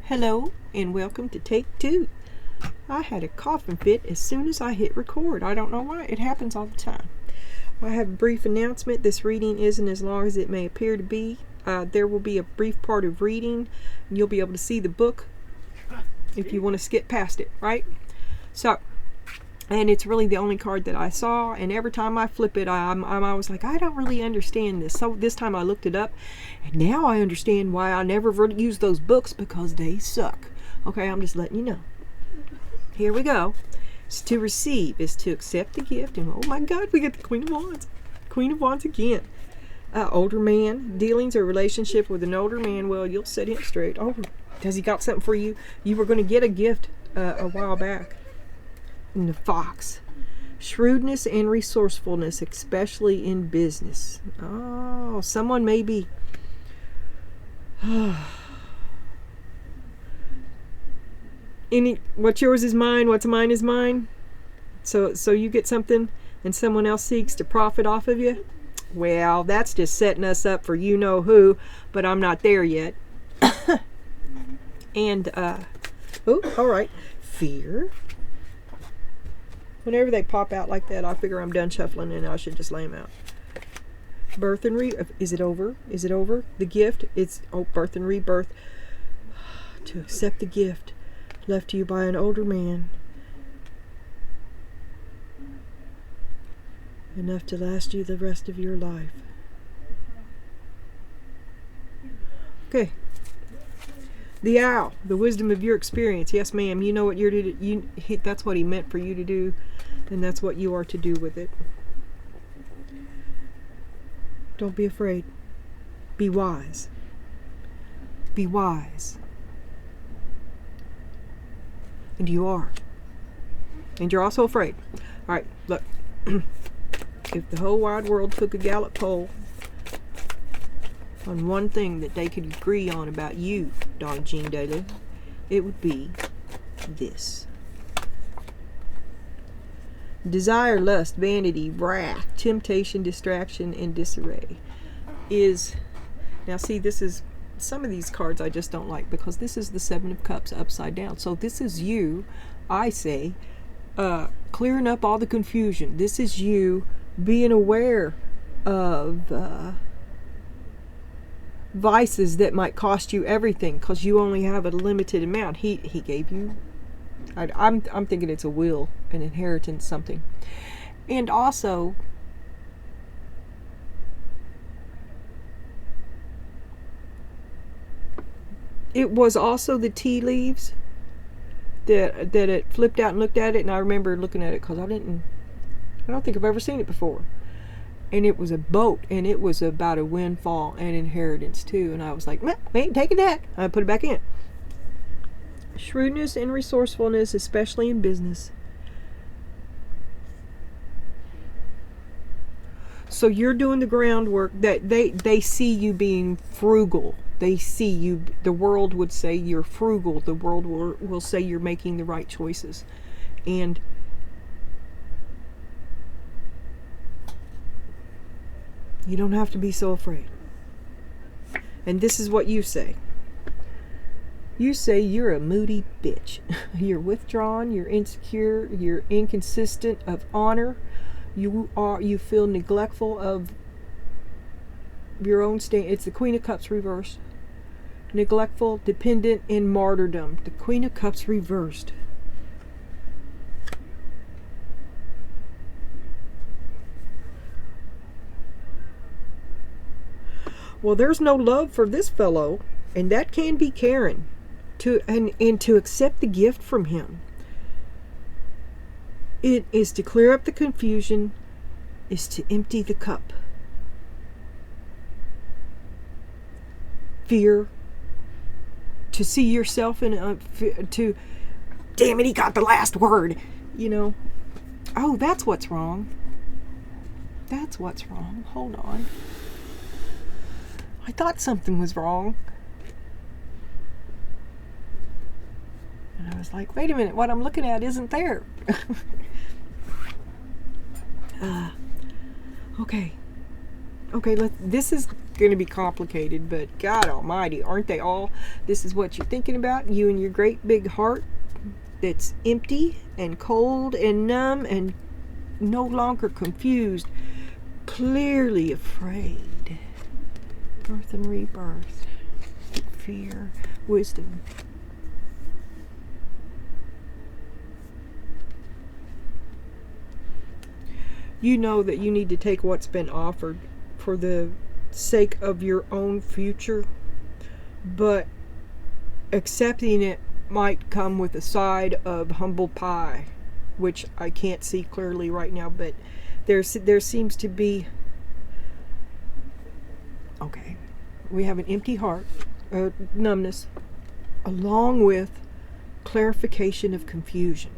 Hello and welcome to Take 2. I had a coughing fit as soon as I hit record. I don't know why. It happens all the time. I have a brief announcement. This reading isn't as long as it may appear to be. There will be a brief part of reading. And you'll be able to see the book if you want to skip past it, right? So, and it's really the only card that I saw, and every time I flip it, I'm always like, I don't really understand this. So this time I looked it up, and now I understand why I never use those books, because they suck. Okay, I'm just letting you know. Here we go. It's to receive, is to accept the gift, and oh my God, we get the Queen of Wands. Queen of Wands again. Older man, dealings or relationship with an older man. Well, you'll set him straight. Oh, has he got something for you? You were going to get a gift a while back. And the Fox. Shrewdness and resourcefulness, especially in business. Oh, someone may be... what's yours is mine, what's mine is mine. So you get something and someone else seeks to profit off of you. Well, that's just setting us up for you know who, but I'm not there yet. And oh, all right. Fear. Whenever they pop out like that, I figure I'm done shuffling and I should just lay them out. Birth and is it over? Is it over? The gift, it's birth and rebirth. To accept the gift left to you by an older man. Enough to last you the rest of your life. Okay. The owl, the wisdom of your experience. Yes, ma'am. You know what you're to do. That's what he meant for you to do, and that's what you are to do with it. Don't be afraid. Be wise. Be wise. And you are. And you're also afraid. All right, look. If the whole wide world took a Gallup poll on one thing that they could agree on about you, Donna Jean Daly, it would be this. Desire, lust, vanity, wrath, temptation, distraction, and disarray is... Now see, this is... Some of these cards I just don't like, because this is the Seven of Cups upside down. So this is you, I say, clearing up all the confusion. This is you being aware of... vices that might cost you everything, because you only have a limited amount. He gave you... I'm thinking it's a will, an inheritance, something. And also... it was also the tea leaves that it flipped out and looked at it, and I remember looking at it because I don't think I've ever seen it before. And it was a boat, and it was about a windfall and inheritance too. And I was like, meh, ain't taking that. I put it back in. Shrewdness and resourcefulness, especially in business. So you're doing the groundwork. That they see you being frugal. They see you. The world would say you're frugal. The world will say you're making the right choices. And you don't have to be so afraid. And this is what you say. You say you're a moody bitch. You're withdrawn, you're insecure, you're inconsistent of honor. You feel neglectful of your own stand. It's the Queen of Cups reversed. Neglectful, dependent, and martyrdom. The Queen of Cups reversed. Well, there's no love for this fellow, and that can be Karen. And to accept the gift from him. It is to clear up the confusion, is to empty the cup. Fear, to see yourself in damn it, he got the last word. You know, oh, that's what's wrong. That's what's wrong. Hold on. I thought something was wrong. And I was like, wait a minute, what I'm looking at isn't there. Okay. Okay, this is going to be complicated, but God almighty, aren't they all? This is what you're thinking about, you and your great big heart that's empty and cold and numb and no longer confused, clearly afraid. Birth and rebirth, fear, wisdom. You know that you need to take what's been offered for the sake of your own future, but accepting it might come with a side of humble pie, which I can't see clearly right now, but there seems to be, okay, we have an empty heart, numbness, along with clarification of confusion.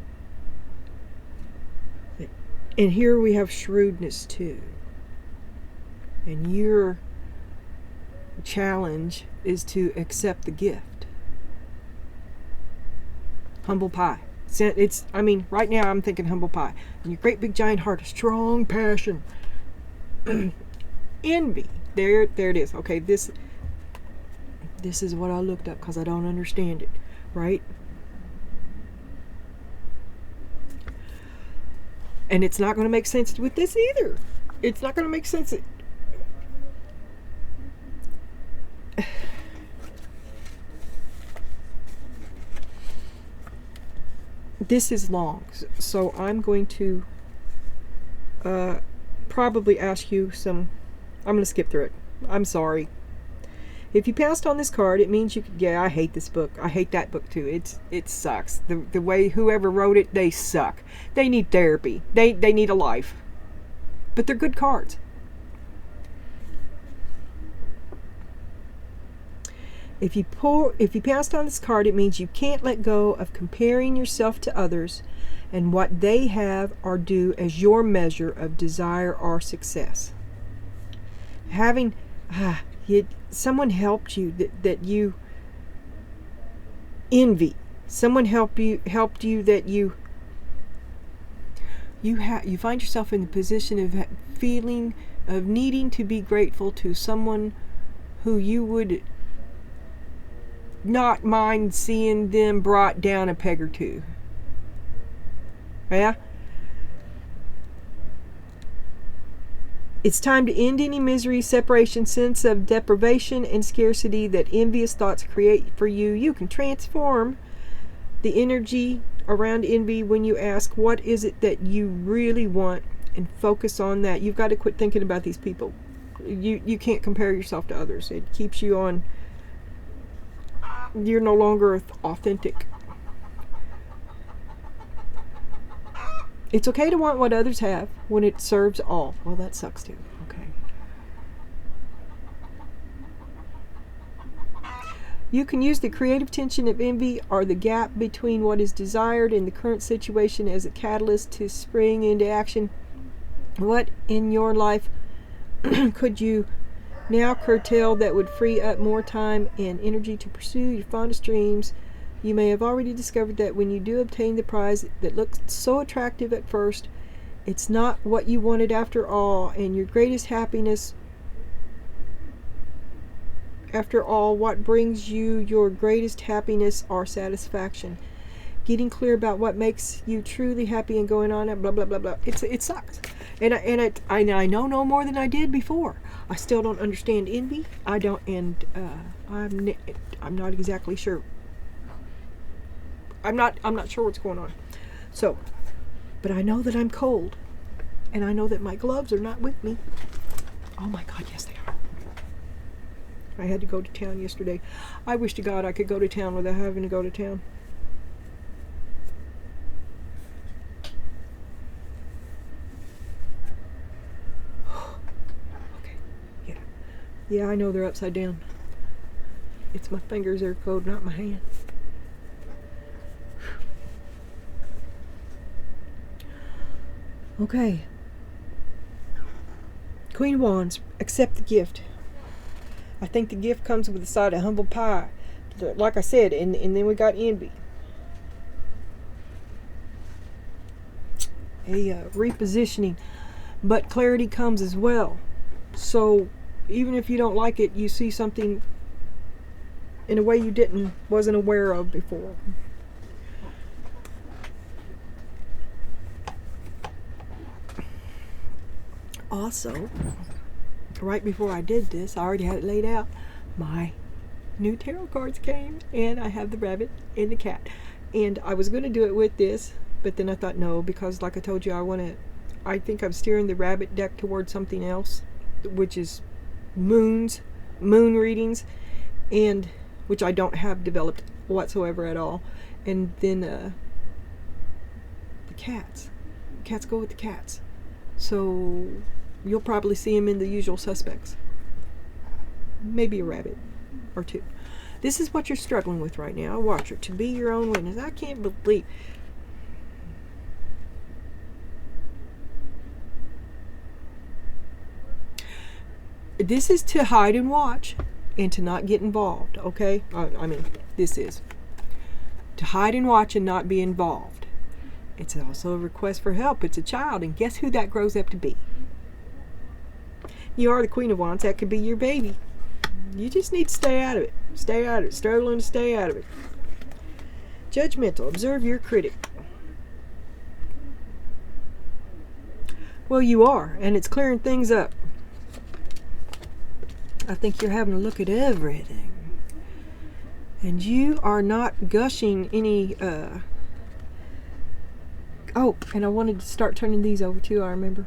And here we have shrewdness too. And your challenge is to accept the gift. Humble pie. I mean, right now I'm thinking humble pie. And your great big giant heart, a strong passion. Envy. There it is. Okay, this is what I looked up because I don't understand it. Right? And it's not going to make sense with this either. It's not going to make sense. This is long, so I'm going to probably ask you some. I'm going to skip through it. I'm sorry. If you passed on this card, it means you could. Yeah, I hate this book. I hate that book too. It sucks. The way whoever wrote it, they suck. They need therapy. They need a life. But they're good cards. If you passed on this card, it means you can't let go of comparing yourself to others and what they have or do as your measure of desire or success. Having someone helped you that you envy. Someone helped you that you find yourself in the position of feeling of needing to be grateful to someone who you would not mind seeing them brought down a peg or two. Yeah? It's time to end any misery, separation, sense of deprivation, and scarcity that envious thoughts create for you. You can transform the energy around envy when you ask, what is it that you really want, and focus on that. You've got to quit thinking about these people. You can't compare yourself to others. It keeps you on. You're no longer authentic. It's okay to want what others have when it serves all. Well, that sucks too. Okay. You can use the creative tension of envy or the gap between what is desired and the current situation as a catalyst to spring into action. What in your life could you now curtail that would free up more time and energy to pursue your fondest dreams? You may have already discovered that when you do obtain the prize that looks so attractive at first, it's not what you wanted after all, and your greatest happiness, after all, what brings you your greatest happiness or satisfaction. Getting clear about what makes you truly happy and going on and blah blah blah blah. It sucks, and I know no more than I did before. I still don't understand envy. I don't, and I'm not exactly sure. I'm not sure what's going on. So, but I know that I'm cold, and I know that my gloves are not with me. Oh my God, yes they are. I had to go to town yesterday. I wish to God I could go to town without having to go to town. Okay, yeah. Yeah, I know they're upside down. It's my fingers that are cold, not my hand. Okay. Queen of Wands, accept the gift. I think the gift comes with a side of humble pie. Like I said, and then we got envy. A repositioning. But clarity comes as well. So even if you don't like it, you see something in a way you wasn't aware of before. Also, right before I did this, I already had it laid out. My new tarot cards came, and I have the rabbit and the cat. And I was going to do it with this, but then I thought no, because like I told you, I think I'm steering the rabbit deck towards something else, which is moon readings, and which I don't have developed whatsoever at all. And then the cats go with the cats. So you'll probably see them in the usual suspects. Maybe a rabbit or two. This is what you're struggling with right now. Watcher, to be your own witness. I can't believe. This is to hide and watch and to not get involved, okay? I mean, this is to hide and watch and not be involved. It's also a request for help. It's a child, and guess who that grows up to be? You are the Queen of Wands. That could be your baby. You just need to stay out of it. Stay out of it. Struggling to stay out of it. Judgmental. Observe your critic. Well, you are, and it's clearing things up. I think you're having a look at everything. And you are not gushing any... Oh, and I wanted to start turning these over too, I remember.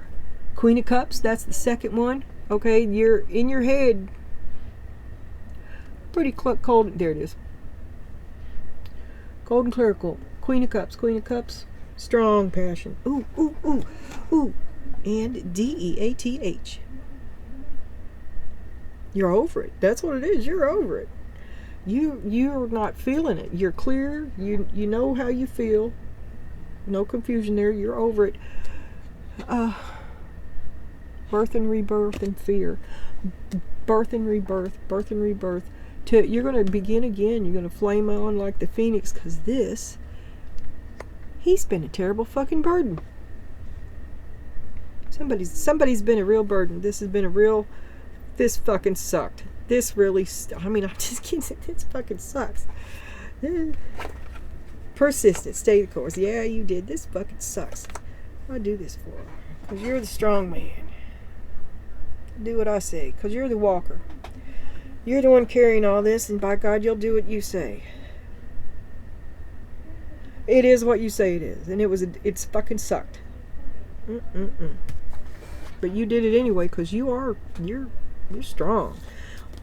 Queen of Cups, that's the second one. Okay, you're in your head. Pretty cold. There it is. Golden Clerical. Queen of Cups. Queen of Cups. Strong passion. Ooh, ooh, ooh, ooh. And DEATH. You're over it. That's what it is. You're over it. You're not feeling it. You're clear. You know how you feel. No confusion there. You're over it. Birth and rebirth and fear. Birth and rebirth. Birth and rebirth. You're going to begin again. You're going to flame on like the phoenix, because he's been a terrible fucking burden. Somebody's been a real burden. This fucking sucked. This really, I'm just kidding. This fucking sucks. Persistent, stay the course. Yeah, you did. This fucking sucks. I do this for you, because you're the strong man. Do what I say, because you're the walker. You're the one carrying all this, and by God, you'll do what you say. It is what you say it is, and it's fucking sucked. But you did it anyway, because you're strong.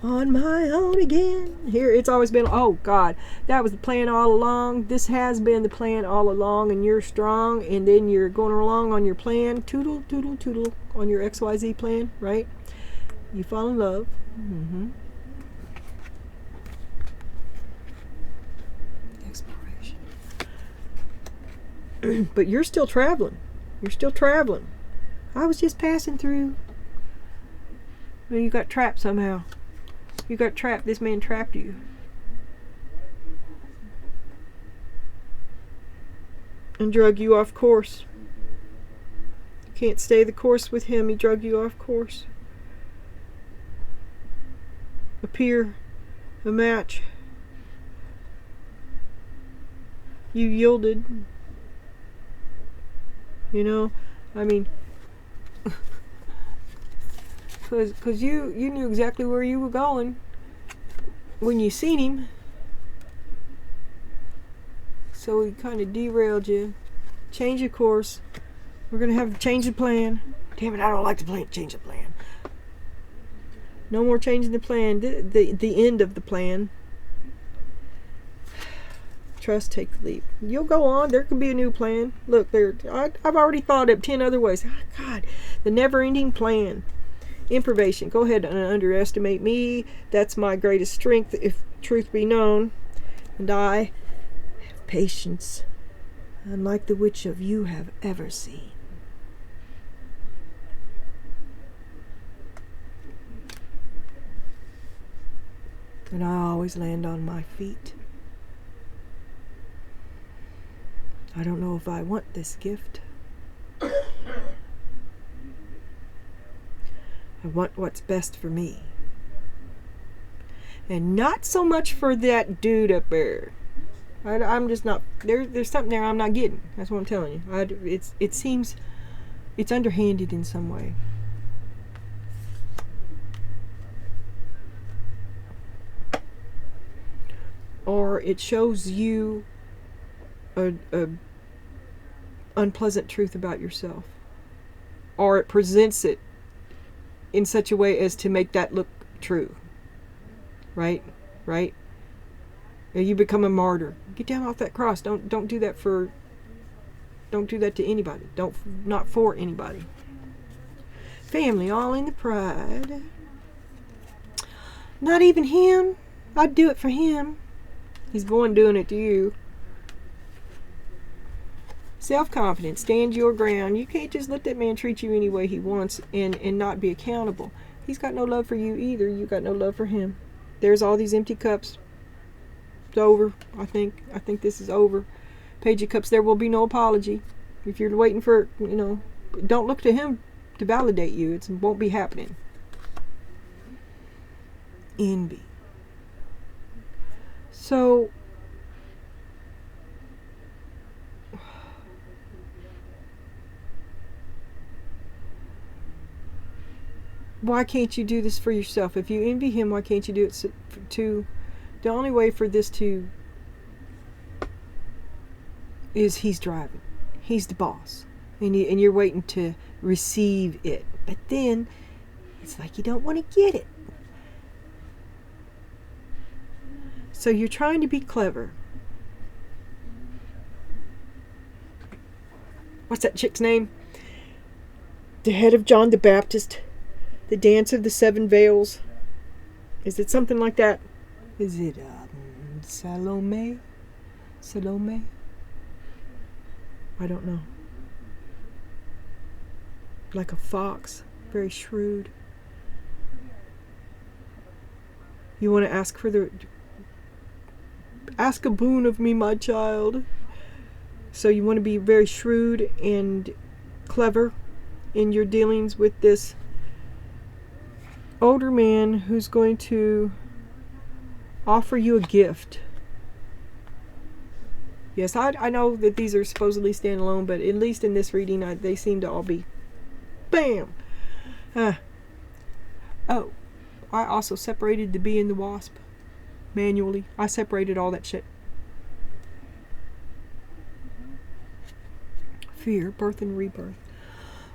On my own again. Here, it's always been, oh God, that was the plan all along. This has been the plan all along, and you're strong, and then you're going along on your plan, toodle, toodle, toodle, on your XYZ plan, right? You fall in love. Exploration. But you're still traveling. You're still traveling. I was just passing through. Well, you got trapped somehow. You got trapped. This man trapped you. And drug you off course. You can't stay the course with him. He drug you off course. Appear. A match. You yielded. You know, I mean... Because you knew exactly where you were going when you seen him. So he kind of derailed you. Change your course. We're going to have to change the plan. Damn it, I don't like to change the plan. No more changing the plan. The end of the plan. Trust, take the leap. You'll go on. There could be a new plan. Look, I've already thought of 10 other ways. Oh, God, the never-ending plan. Improvisation. Go ahead and underestimate me. That's my greatest strength, if truth be known. And I have patience, unlike the which of you have ever seen. And I always land on my feet. I don't know if I want this gift. I want what's best for me. And not so much for that dude up there. I'm just not, there's something there I'm not getting. That's what I'm telling you. It seems it's underhanded in some way. Or it shows you a unpleasant truth about yourself. Or it presents it in such a way as to make that look true. Right? Right? You become a martyr. Get down off that cross. Don't do that to anybody. Not for anybody. Family, all in the pride. Not even him. I'd do it for him. He's going doing it to you. Self-confidence. Stand your ground. You can't just let that man treat you any way he wants and not be accountable. He's got no love for you either. You got no love for him. There's all these empty cups. It's over. I think this is over. Page of Cups. There will be no apology. If you're waiting for, don't look to him to validate you. It won't be happening. Envy. So, why can't you do this for yourself? If you envy him, why can't you do it to... The only way for this to... is he's driving. He's the boss. And you're waiting to receive it. But then, it's like you don't want to get it. So you're trying to be clever. What's that chick's name? The head of John the Baptist. The Dance of the Seven Veils. Is it something like that? Is it Salome? Salome? I don't know. Like a fox. Very shrewd. You want to ask for the... Ask a boon of me, my child. So you want to be very shrewd and clever in your dealings with this older man who's going to offer you a gift. Yes, I know that these are supposedly standalone, but at least in this reading, they seem to all be bam. Oh, I also separated the bee and the wasp. Manually. I separated all that shit. Fear, birth and rebirth.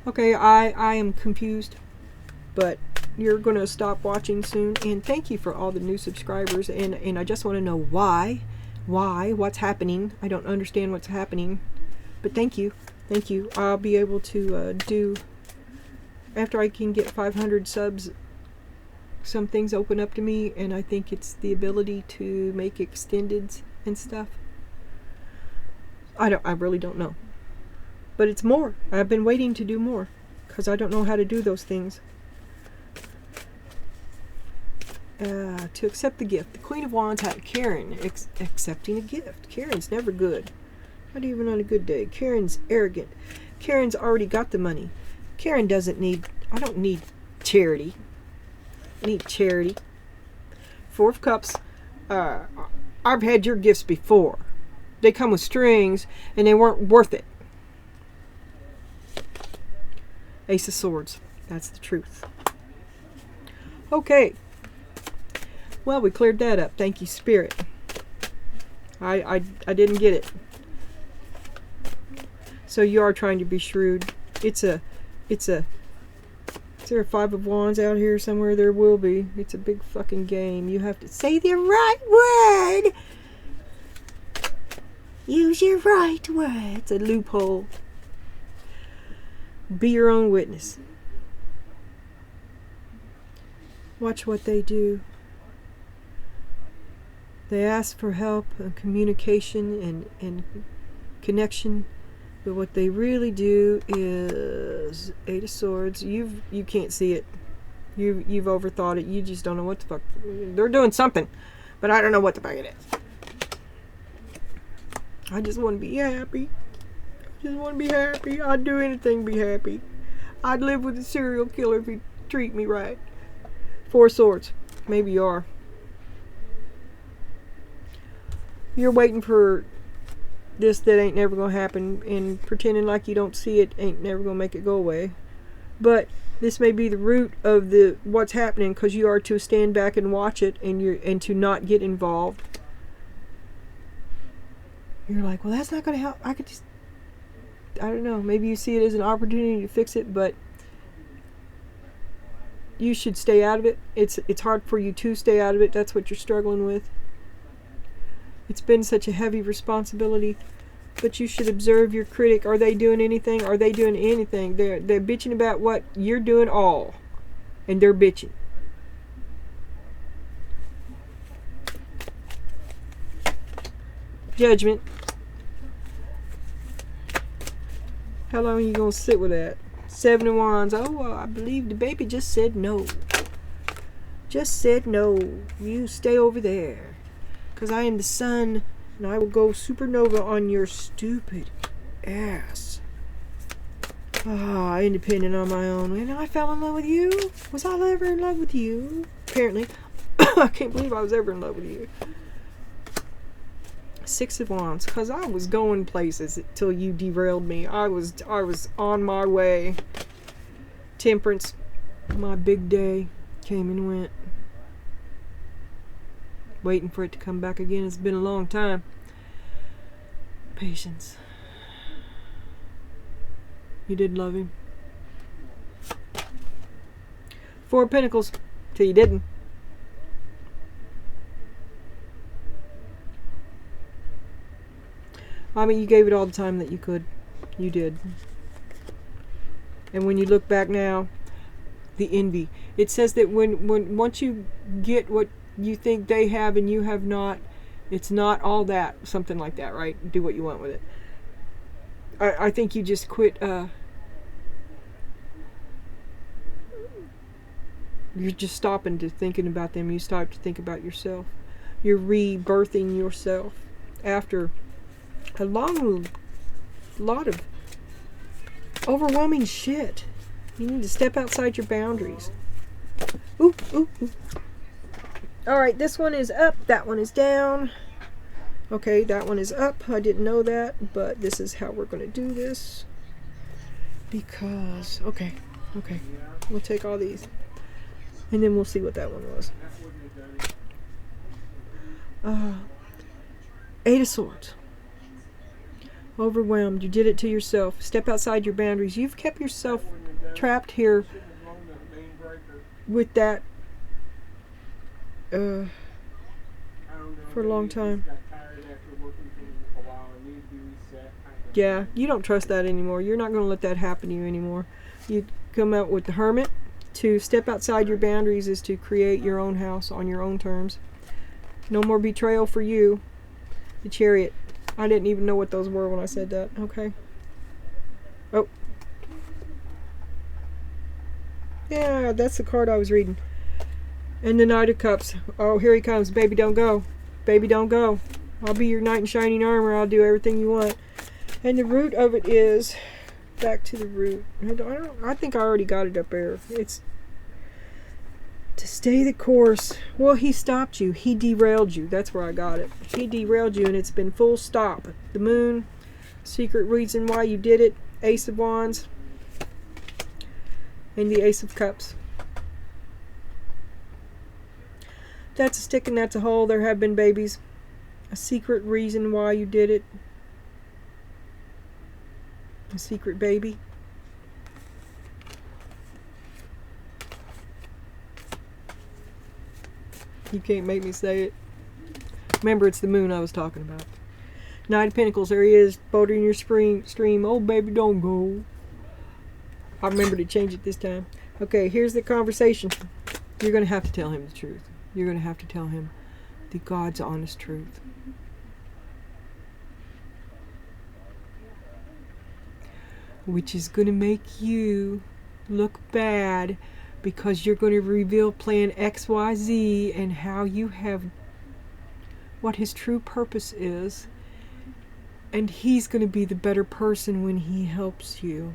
Okay, I am confused, but you're going to stop watching soon. And thank you for all the new subscribers. And I just want to know why, what's happening. I don't understand what's happening, but thank you. I'll be able to do, after I can get 500 subs, some things open up to me, and I think it's the ability to make extendeds and stuff. I really don't know. But it's more. I've been waiting to do more, because I don't know how to do those things. To accept the gift. The Queen of Wands had Karen accepting a gift. Karen's never good. Not even on a good day. Karen's arrogant. Karen's already got the money. Karen doesn't need... I don't need charity. I need charity. Four of Cups. I've had your gifts before. They come with strings, and they weren't worth it. Ace of Swords. That's the truth. Okay. Well, we cleared that up. Thank you, Spirit. I didn't get it. So you are trying to be shrewd. Is there a Five of Wands out here somewhere? There will be. It's a big fucking game. You have to say the right word. Use your right word. It's a loophole. Be your own witness. Watch what they do. They ask for help and communication and connection, but what they really do is Eight of Swords. You can't see it. You've overthought it. You just don't know what the fuck. They're doing something, but I don't know what the fuck it is. I just want to be happy. I'd do anything to be happy. I'd live with a serial killer if he treat me right. Four of Swords. Maybe you are. You're waiting for this that ain't never gonna happen, and pretending like you don't see it ain't never gonna make it go away. But this may be the root of the what's happening, because you are to stand back and watch it, and to not get involved. You're like, well, that's not gonna help. I could just, I don't know. Maybe you see it as an opportunity to fix it, but you should stay out of it. It's hard for you to stay out of it. That's what you're struggling with. It's been such a heavy responsibility, but you should observe your critic. Are they doing anything? Are they doing anything? They're bitching about what you're doing all, and they're bitching. Judgment. How long are you gonna sit with that? Seven of Wands. Oh, well, I believe the baby just said no. Just said no. You stay over there. Because I am the sun, and I will go supernova on your stupid ass. Ah, independent on my own. And I fell in love with you? Was I ever in love with you? Apparently. I can't believe I was ever in love with you. Six of Wands. Because I was going places till you derailed me. I was on my way. Temperance. My big day came and went. Waiting for it to come back again. It's been a long time. Patience. You did love him. Four of Pentacles. Till you didn't. I mean, you gave it all the time that you could. You did. And when you look back now, the envy. It says that once you get what you think they have and you have not, it's not all that. Something like that, right? Do what you want with it. I think you just quit. You're just stopping to thinking about them. You start to think about yourself. You're rebirthing yourself after a lot of overwhelming shit. You need to step outside your boundaries. Ooh, ooh, ooh. Alright, this one is up. That one is down. Okay, that one is up. I didn't know that, but this is how we're going to do this. Because, okay. We'll take all these. And then we'll see what that one was. Eight of Swords. Overwhelmed. You did it to yourself. Step outside your boundaries. You've kept yourself trapped here with that for a long time. Yeah, you don't trust that anymore. You're not going to let that happen to you anymore. You come out with the Hermit. To step outside your boundaries is to create your own house on your own terms. No more betrayal for you. The Chariot. I didn't even know what those were when I said that. Okay. Oh. Yeah, that's the card I was reading. And the Knight of Cups. Oh, here he comes. Baby, don't go. Baby, don't go. I'll be your knight in shining armor. I'll do everything you want. And the root of it is... Back to the root. I think I already got it up there. It's to stay the course. Well, he stopped you. He derailed you. That's where I got it. He derailed you, and it's been full stop. The Moon. Secret reason why you did it. Ace of Wands. And the Ace of Cups. That's a stick and that's a hole. There have been babies. A secret reason why you did it. A secret baby. You can't make me say it. Remember, it's the Moon I was talking about. Knight of Pentacles. There he is. Boating your stream. Oh, baby, don't go. I remember to change it this time. Okay, here's the conversation. You're going to have to tell him the truth. You're going to have to tell him the God's honest truth. Which is going to make you look bad, because you're going to reveal plan XYZ and how you have, what his true purpose is. And he's going to be the better person when he helps you.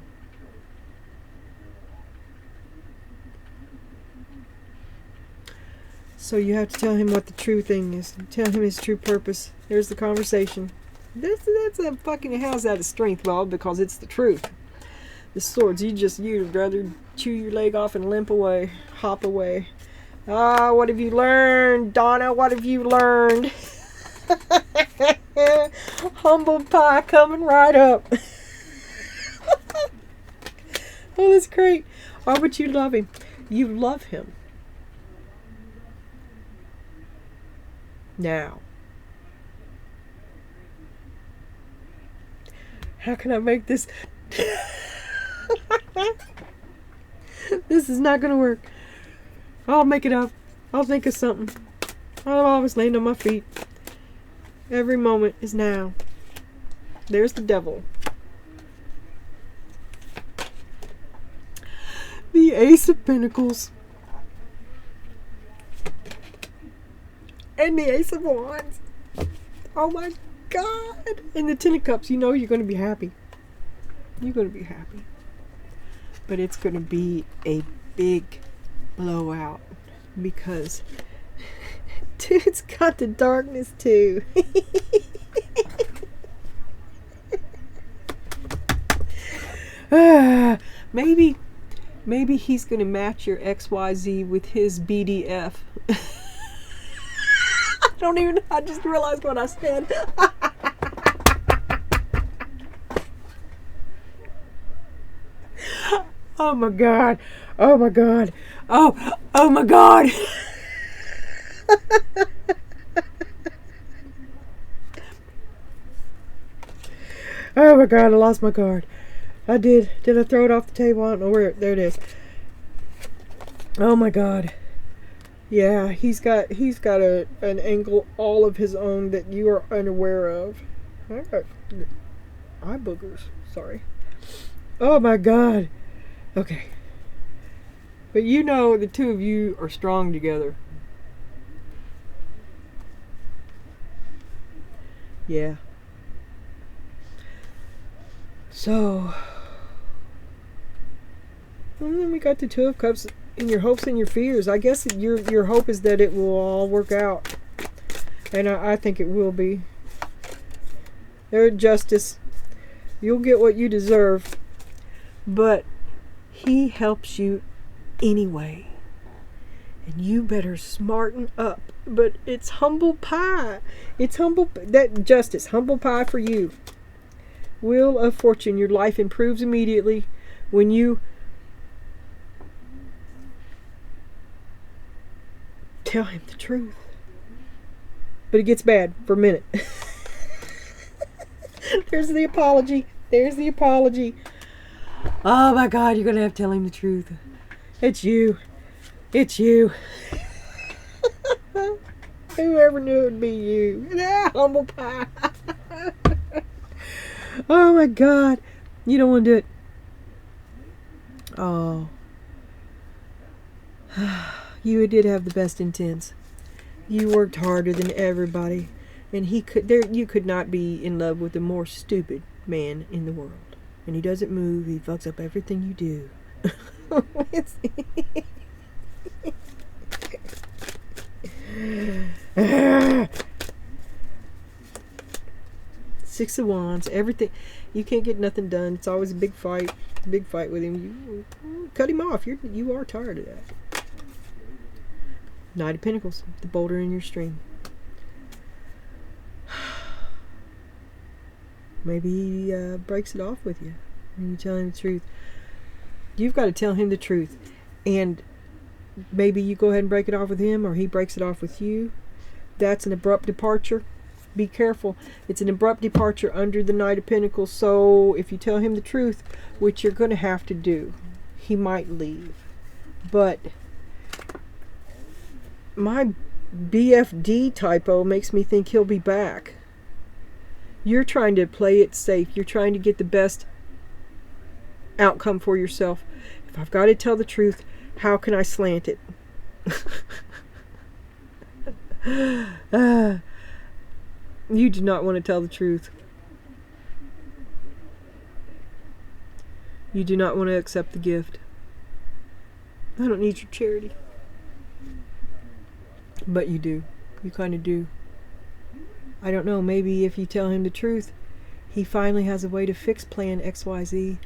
So you have to tell him what the true thing is. Tell him his true purpose. There's the conversation. That's a fucking how's that a strength, Bob? Because it's the truth. The swords, you'd rather chew your leg off and limp away, hop away. Ah, what have you learned, Donna? What have you learned? Humble pie coming right up. Oh, that's great. Why would you love him? You love him. Now, how can I make this? This is not going to work. I'll make it up. I'll think of something. I'll always land on my feet. Every moment is now. There's the devil. The Ace of Pentacles. And the Ace of Wands. Oh my God. And the Ten of Cups. You know you're going to be happy. You're going to be happy. But it's going to be a big blowout. Because dude's got the darkness too. Maybe he's going to match your XYZ with his BDF. I just realized what I said. Oh my God. Oh my God. Oh my God. Oh my God, I lost my card. I did. Did I throw it off the table? I don't know where. There it is. Oh my God. Yeah, he's got an angle all of his own that you are unaware of. I got eye boogers. Sorry. Oh my God. Okay. But you know the two of you are strong together. Yeah. So, and then we got the Two of Cups in your hopes and your fears. I guess your hope is that it will all work out. And I think it will be. There's justice. You'll get what you deserve. But he helps you anyway. And you better smarten up. But it's humble pie. It's humble, that justice, humble pie for you. Wheel of Fortune, your life improves immediately when you tell him the truth. But it gets bad for a minute. There's the apology. There's the apology. Oh my God, you're going to have to tell him the truth. It's you. It's you. Whoever knew it would be you. Humble pie. Oh my God. You don't want to do it. Oh. You did have the best intents. You worked harder than everybody. And you could not be in love with a more stupid man in the world. And he doesn't move. He fucks up everything you do. Six of Wands, everything. You can't get nothing done. It's always a big fight with him. You cut him off. You are tired of that. Knight of Pentacles, the boulder in your stream. Maybe he breaks it off with you when you tell him the truth. You've got to tell him the truth. And maybe you go ahead and break it off with him, or he breaks it off with you. That's an abrupt departure. Be careful. It's an abrupt departure under the Knight of Pentacles. So if you tell him the truth, which you're going to have to do, he might leave. But my BFD typo makes me think he'll be back. You're trying to play it safe. You're trying to get the best outcome for yourself. If I've got to tell the truth, how can I slant it? You do not want to tell the truth. You do not want to accept the gift. I don't need your charity. But you do. You kind of do. I don't know, maybe if you tell him the truth, he finally has a way to fix plan XYZ.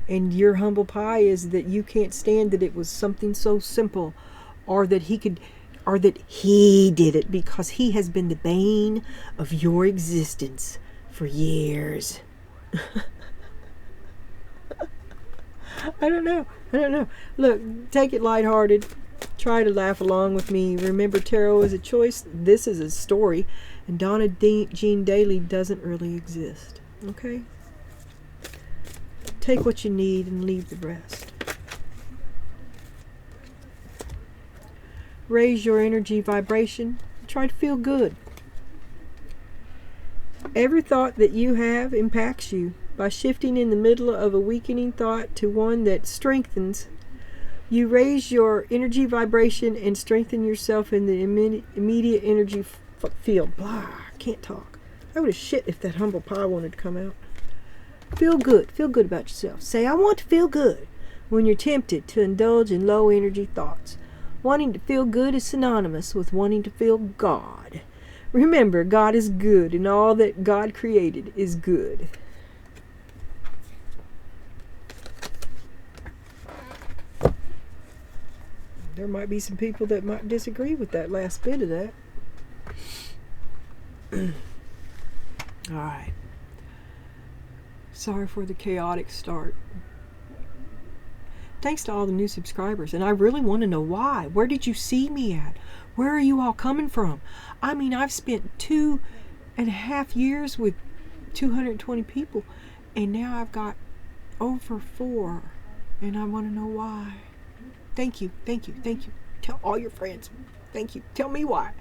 And your humble pie is that you can't stand that it was something so simple, or that he did it because he has been the bane of your existence for years. I don't know. Look, take it lighthearted. Try to laugh along with me. Remember, tarot is a choice. This is a story. And Donna Jean Daly doesn't really exist. Okay? Take what you need and leave the rest. Raise your energy vibration. Try to feel good. Every thought that you have impacts you. By shifting in the middle of a weakening thought to one that strengthens, you raise your energy vibration and strengthen yourself in the immediate energy field. Blah, I can't talk. I would have shit if that humble pie wanted to come out. Feel good. Feel good about yourself. Say, I want to feel good when you're tempted to indulge in low energy thoughts. Wanting to feel good is synonymous with wanting to feel God. Remember, God is good, and all that God created is good. There might be some people that might disagree with that last bit of that. All right. Sorry for the chaotic start. Thanks to all the new subscribers, and I really want to know why. Where did you see me at? Where are you all coming from? I mean, I've spent 2.5 years with 220 people, and now I've got over 4, and I want to know why. Thank you. Tell all your friends. Thank you. Tell me why.